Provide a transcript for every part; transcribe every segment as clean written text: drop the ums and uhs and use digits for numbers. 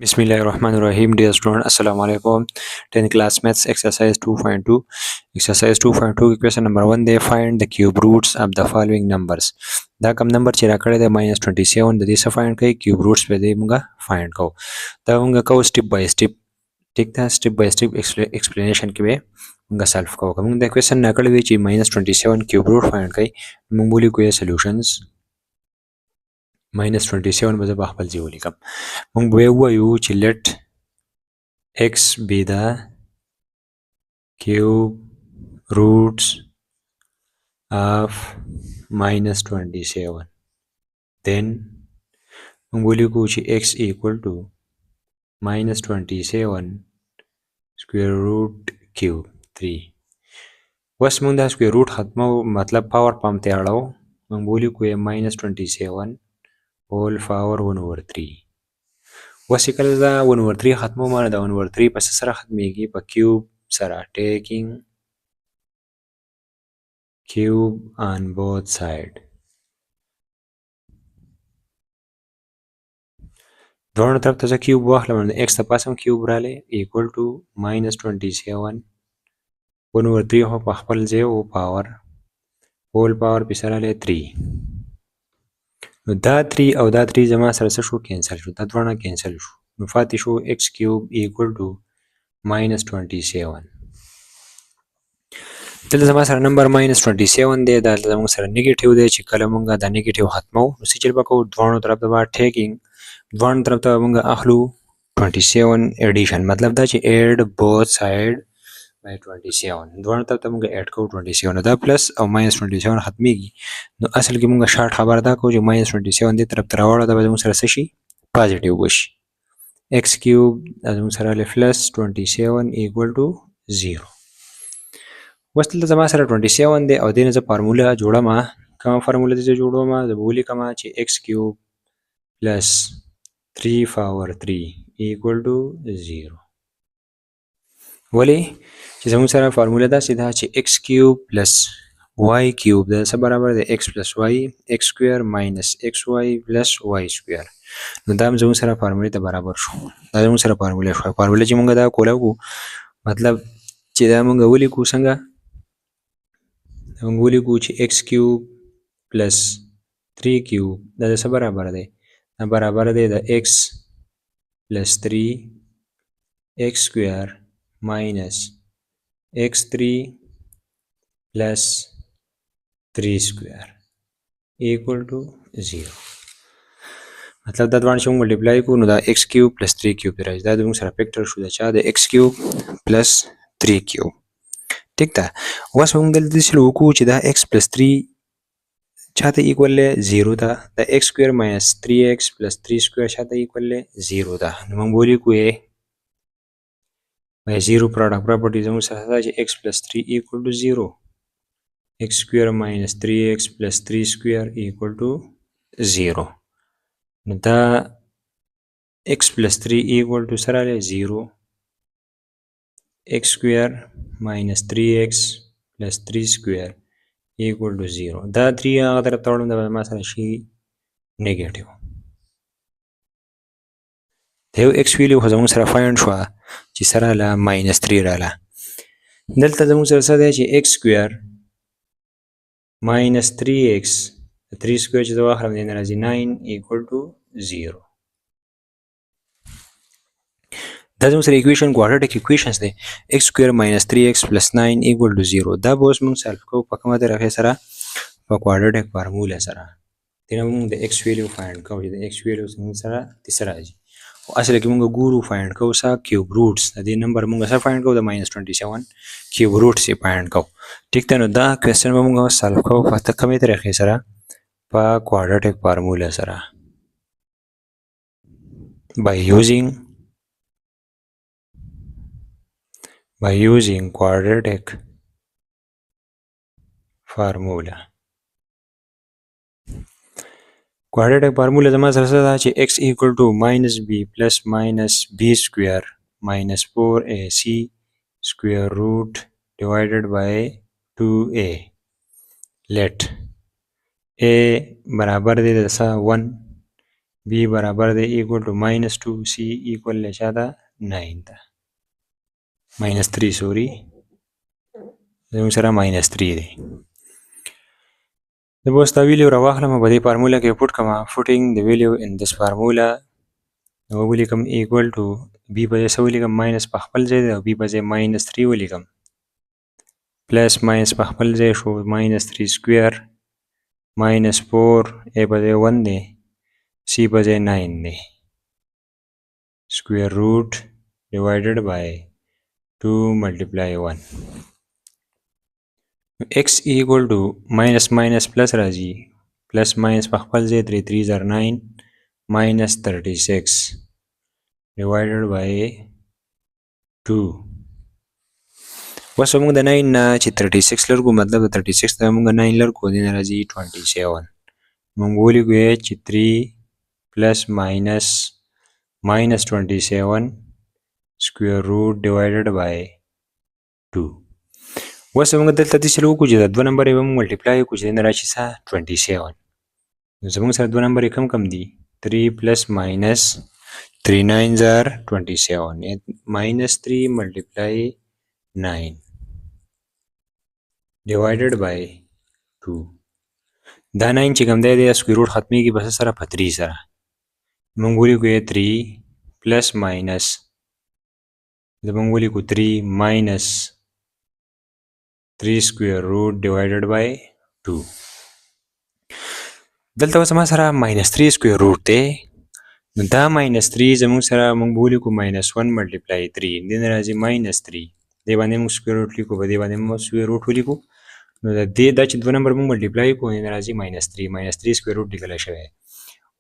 Bismillahirrahmanirrahim. Dear student, Assalamu alaikum. 10th class maths exercise 2.2. Exercise 2.2 question number 1. They find the cube roots of the following numbers. دا کم نمبر چې راکړی دی -27 د دې څه فایند کوي کیوب روټس په دې موږ فایند کوو. دا موږ کوو سټپ بای سټپ. ټیک ده، سټپ بای سټپ ایکسپلینیشن کې به موږ سولف کوو. که موږ د کوېسچن راکړی وي چې -27 کیوب روټ فایند کوي موږ ولیکو یې سلیوشنز -27 به زه په خپل ځای ولیکم. موږ به ووایو چې let x be the cube roots of -27. then موږ ولیکو چې x equal to -27 square root cube 3. اوس موږ دا سکویر روټ ختمو، مطلب پاور پام ته اړو. موږ ولیکو یې -27 whole power 1/3. اوس چې کله دا 1/3 ختموم نو دا 1/3 په څه سره ختمیږي؟ په کیوب سره. ټیکینګ کیوب on both side. دواړو طرف ته زه کیوب واخلم نو x ته پاس هم کیوب رالی equal to -27 1/3 خو په خپل ځای و پاور هول پاور پسې رالی 3. نو دا 3 او دا 3 زما سره څه شو؟ کینسل شو. دا دواړه کینسل شو نو پاتې شو x کیوب equal to -27. دلته زما سره نمبر -27 دی، دا زموږ سره نیګیټیو دی. چې کله موږ دا نیګیټیو ختمو نو څه چل به کوو؟ دواړو طرف ته به ټیکینګ دواړو طرف ته موږ اخلو 27 ایډیشن. مطلب دا چې ایډ بوث ساید by 27. دواړو طرف ته موږ ایډ کوو 27. نو دا پلس او -27 ختمیږي نو اصل کې موږ شارټ خبر دا کوو چې -27 دې طرف ته راوړو دا به زموږ سره څه شي؟ پازیټیو وشي. x کیوب دا زموږ سره رالی پلس 27 equal to 0. اوس دلته زما سره 27 دی او دې نه زه فارموله جوړم. کومه فارموله دې زه جوړوم؟ زه به ولیکم چې x کیوب پلس 3 power 3 equal to 0. ولې؟ چې زموږ سره فارموله داسې ده چې x کیوب پلس y کیوب دا څه برابر دی؟ x پلس y x سکویر ماینس xy پلس y سکویر. نو دا زموږ سره فارمولې ته برابر شو. دا زموږ سره فارموله شوه. فارموله چې موږ دا کولاو مطلب چې دا موږ ولیکو څنګه؟ موږ ولیکو چې x کیوب پلس 3 کیوب دا څه برابر دی؟ دا برابر دی د x پلس 3 x سکویر ماینس x3 پلس 3 سکویر equal to 0. مطلب دا دوان چې موږ ملټیپلای کوو نو دا x کیوب پلس 3 کیوب راځي. دا موږ سره فیکټر شو د چا؟ د x کیوب پلس 3 کیوب. ټیک ده. اوس موږ دلته داسې وکړو چې دا x پلس 3 چاته ایکول دی؟ 0 ده. دا x سکویر ماینس 3x پلس 3 سکویر چاته ایکول دی؟ 0 ده. نو موږ ولیکو یې by 0 product property زموږ سره ده چې x plus 3 equal to 0. x square minus 3x plus 3 square equal to 0. نو دا x plus 3 equal to سره دی 0. x square minus 3x plus 3 square equal to 0. دا 3 هغه طرف ته وړم دا به ما سره شي نیګیټیو. د یو x ویلیو خو زموږ سره فایند شوه چې سره له -3 راله. دلته زموږ سره څه دی چې x سکویر ماینس 3x 3 سکویر چې زه واخلم دی نه راځي 9 equal to 0. دا زموږ سره ایکویشن کوادریټک ایکویشنز دی. x سکویر ماینس 3x پلس 9 equal to 0. دا به اوس موږ سولف کوو په کومه طریقې سره؟ په کوادریټک فارموله سره. دې نه موږ د x ویلیو فایند کوو چې د x ویلیو زموږ سره څه راځي. اصل کې موږ ګورو فایند کوو څه؟ کیوب روټس. د دې نمبر موږ څه فایند کوو؟ د -27 کیوب روټس یې فایند کوو. ټیک ده. نو دا کوېسچن به موږ سولف کوو په کومې طریقې سره؟ په کوادریټک فارموله سره. by using quadratic formula. کوادریټک فارموله زما سره څه ده چې x equal to -b plus minus b square minus 4ac square root divided by 2a. let a برابر دی د 1 b बराबर दे equal to -2 c equal ले चाहता 9 था -3 सॉरी زموږ سره -3 دی د اوس دا ویلیو راواخلم په دې فارموله کې پوټ کړم putting the value in this formula نو ولیکم equal to b په ځای څه ولیکم ماینس په خپل ځای دی او b په ځای -3 ولیکم پلس ماینس په خپل ځای شو -3 سکویر -4 a په ځای 1 دی c په ځای 9 دی square root divided by 2 multiply 1 x equal to minus minus plus راځي plus minus په خپل ځای 3 3 are 9 minus 36 divided by 2 اوس موږ د 9 نه چې 36 لرګو مطلب د 36 ته موږ 9 لرګو دین راځي 27 موږ ولیکو چې 3 plus minus minus 27 square root divided by 2 اوس موږ دلته د څه وکړو چې د 2 نمبر یې ملټیپلای وکړو چې دین راشي څه 27 نو زموږ سره 2 نمبر کم دي 3 plus minus 3 9s are 27 -3 multiply 9 divided by 2 دا 9 چې کوم دی د سکویر روټ ختمیږي بس سره په 3 سره موږ ولیکو 3 plus minus موږ ولیکو 3 minus 3 square root divided by 2 دلته اوس ما سره -3 square root دی نو دا -3 زموږ سره موږ ولیکو -1 multiply 3 دین راځي -3 دی باندې موږ سکویر روټ لیکو په دې باندې موږ سکویر روټ ولیکو نو د دې دا چې 2 نمبر موږ ملټیپلای کوو دین راځي -3 سکویر روټ لیکل شوی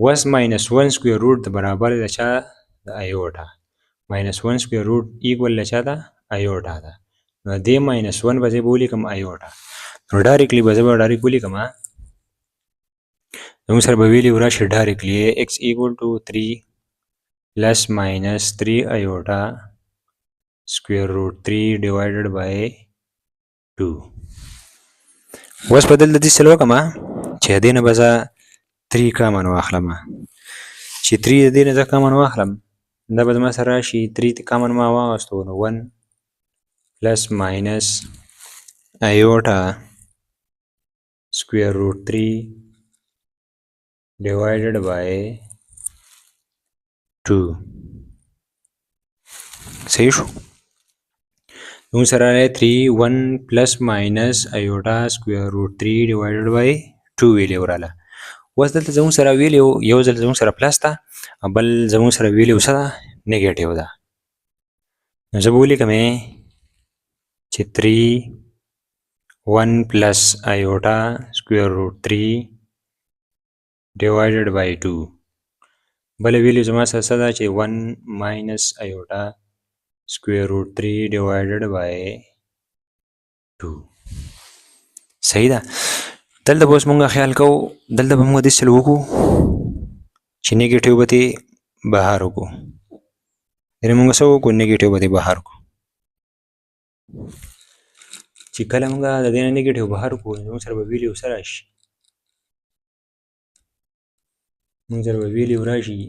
اوس -1 سکویر روټ برابر د چا د ایوټا -1 سکویر روټ ایکوال له چا ده ایوټا ده نو دې -1 به زه ولیکم ایوټا نو ډایرکټلی به زه ډایرکټ ولیکم زموږ سره به ویلیو راشي ډایرکټلی x equal to 3 plus minus 3 iota square root 3 divided by 2 اوس په دلته دې څه وکړم چې دې نه به زه 3 کامن واخلم چې 3 دې نه زه کامن واخلم دا به زما سره راشي 3 کامن ما واغستو نو 1 plus minus iota square root 3 divided by 2 صحیح شو نو سره 3 1 plus minus iota square root 3 divided by 2 ویلیو رااله اوس دلته زموږ سره ویلیو یو ځل زموږ سره پلس ده بل زموږ سره ویلیو څه ده نیګیټیو ده نو زه به ولیکم چې 3 1 plus iota square root 3 divided by 2 بل ویلیو زما سره څه ده چې 1 minus iota square root 3 divided by 2 صحیح ده دلته به اوس مونږ خیال کوو دلته به مونږ داسې وکړو چې نیګیټیو به ترې بهر وکړو یعنې مونږ څه وکړو نیګیټیو به ترې بهر کړو چې کله مونږ د دې نه نیګیټیو بهر کړو زموږ سره به ویلیو څه راشي مونږ سره به ویلیو راشي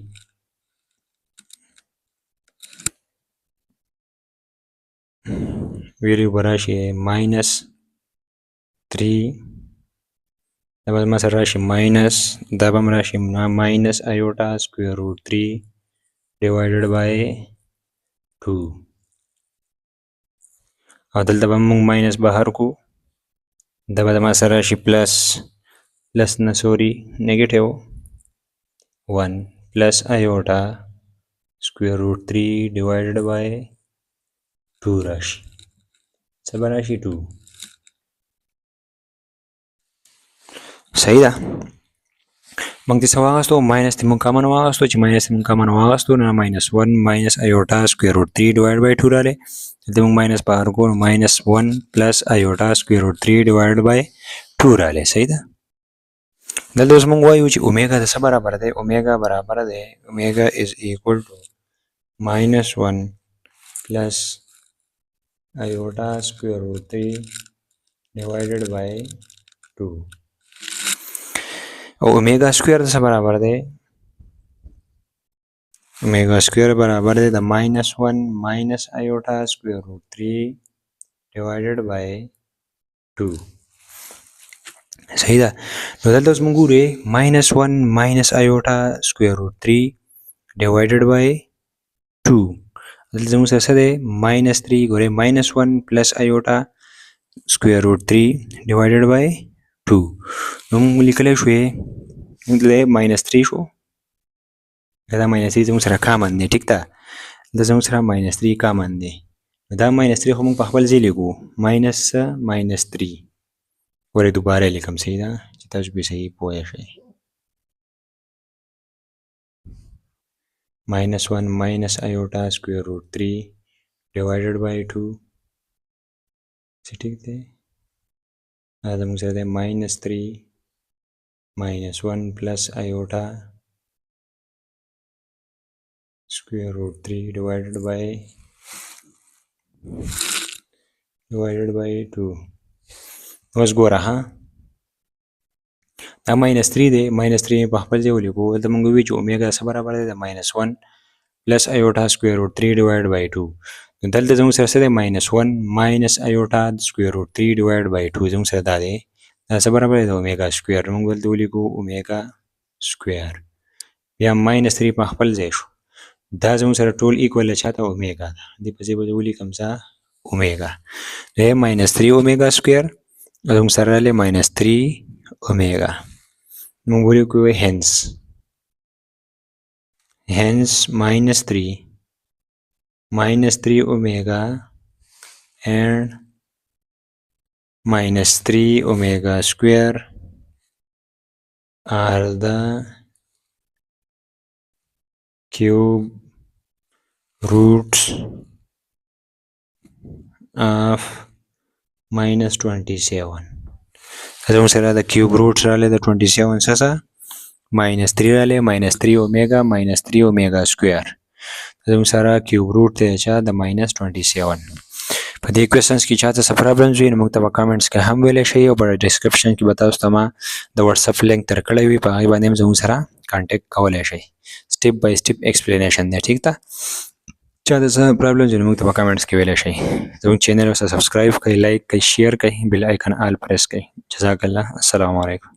ویلیو به راشي -3 دا به زما سره راشي ماینس دا به هم راشي ماینس ایوټا سکویر روټ 3 ډیوایډډ بای 2 او دلته به موږ ماینس بهر کړو دا به زما سره راشي پلس نه سوري نیګیټیو 1 پلس ایوټا سکویر روټ 3 ډیوایډډ بای 2 راشي څه به راشي 2 صحیح ده موږ دې څه واغستو ماینس دې موږ کامن واغستو چې ماینس دې موږ کامن واغستو نو -1 ماینس ایوټا سکویر روټ 3 ډیوایډ بای 2 راغلی دلته موږ ماینس بهر کړو نو -1 پلس ایوټا سکویر روټ 3 ډیوایډ بای 2 راغلی صحیح ده دلته اوس موږ وایو چې اومیګا د څه برابر دی اومیګا برابر دی اومیګا از ایکول ټو -1 پلس ایوټا سکویر روټ 3 ډیوایډډ بای 2 او اومیگا سکویر د څه برابر دی omega square बराबर है द -1 minus iota square root 3 divided by 2 सही था। तो दलता उसमें गुरे -1 minus iota square root 3 divided by 2 दलता जमुन से सदे -3 गुरे -1 plus iota square root 3 divided by 2 हम लिखले शुए मतलब -3 शो kada -3 जमुन सरा कामन दे ठीक था द जमुन सरा -3 कामन दे दा -3 हम पहले जे लेगो -3 और दोबारा लिखम सही था चिता भी सही पोया है -1 minus iota square root 3 divided by 2 ठीक थे आधा मुझे दे -3 -1 plus iota square root 3 divided by 2 was go रहा दा -3 दे -3 में पहले जे बोली को तो मंगो भी ओमेगा से बराबर है -1 plus iota square root 3 divided by 2 तो दलते जमुन से -1 minus iota square root 3 divided by 2 जमुन से दा दे से बराबर है ओमेगा स्क्वायर मंगो बोलते बोली को ओमेगा स्क्वायर या -3 पहले जे दा जमुन सर टोल इक्वल अच्छा था ओमेगा दी पजे बोली कम सा ओमेगा ये -3 ओमेगा स्क्वायर जमुन सर ले -3 ओमेगा मंगोली को हेंस -3 omega and -3 omega square are the cube roots of -27 Jamun sir the cube roots रहा the 27 ससा -3 रहा -3 ओमेगा -3 ओमेगा स्क्वायर जमुन सर cube root थे अच्छा the -27 पदे क्वेश्चंस की चाहते सब प्रॉब्लम्स हुई मुक्तबा कमेंट्स के हम वेले शई और डिस्क्रिप्शन की बताओ तमा द व्हाट्सएप लिंक तर कड़े हुई पाई बाने में जमुन सरा कांटेक्ट कवले शई स्टेप बाय स्टेप एक्सप्लेनेशन दे ठीक था चाहते सब प्रॉब्लम्स हुई मुक्तबा कमेंट्स के वेले शई जमुन चैनल से सब्सक्राइब कई लाइक कई शेयर कई बेल आइकन ऑल प्रेस कई जज़ाकल्लाह अस्सलाम वालेकुम।